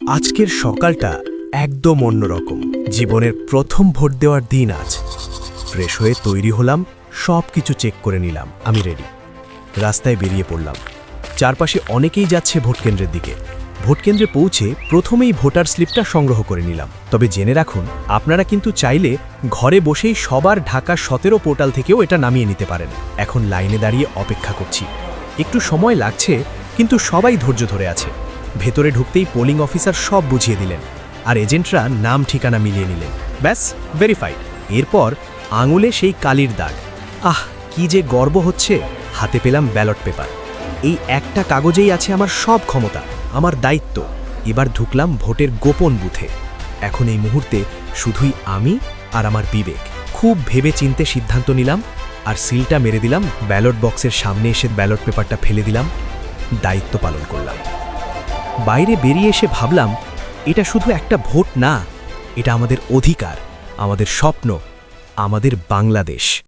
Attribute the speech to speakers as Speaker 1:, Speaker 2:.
Speaker 1: আজকের সকালটা একদম অন্যরকম। জীবনের প্রথম ভোট দেওয়ার দিন আজ। ফ্রেশ হয়ে তৈরি হলাম, সব কিছু চেক করে নিলাম, আমি রেডি। রাস্তায় বেরিয়ে পড়লাম। চারপাশে অনেকেই যাচ্ছে ভোটকেন্দ্রের দিকে। ভোটকেন্দ্রে পৌঁছে প্রথমেই ভোটার স্লিপটা সংগ্রহ করে নিলাম। তবে জেনে রাখুন, আপনারা কিন্তু চাইলে ঘরে বসেই সবার ঢাকা 17 পোর্টাল থেকেও এটা নামিয়ে নিতে পারেন। এখন লাইনে দাঁড়িয়ে অপেক্ষা করছি। একটু সময় লাগছে, কিন্তু সবাই ধৈর্য ধরে আছে। ভেতরে ঢুকতেই পোলিং অফিসার সব বুঝিয়ে দিলেন, আর এজেন্টরা নাম ঠিকানা মিলিয়ে নিলেন। ব্যাস, ভেরিফাইড। এরপর আঙুলে সেই কালির দাগ। আহ, কি যে গর্ব হচ্ছে! হাতে পেলাম ব্যালট পেপার। এই একটা কাগজেই আছে আমার সব ক্ষমতা, আমার দায়িত্ব। এবার ঢুকলাম ভোটের গোপন বুথে। এখন এই মুহূর্তে শুধুই আমি আর আমার বিবেক। খুব ভেবে চিন্তে সিদ্ধান্ত নিলাম, আর সিলটা মেরে দিলাম। ব্যালট বক্সের সামনে এসে ব্যালট পেপারটা ফেলে দিলাম। দায়িত্ব পালন করলাম। বাইরে বেরিয়ে এসে ভাবলাম, এটা শুধু একটা ভোট না, এটা আমাদের অধিকার, আমাদের স্বপ্ন, আমাদের বাংলাদেশ।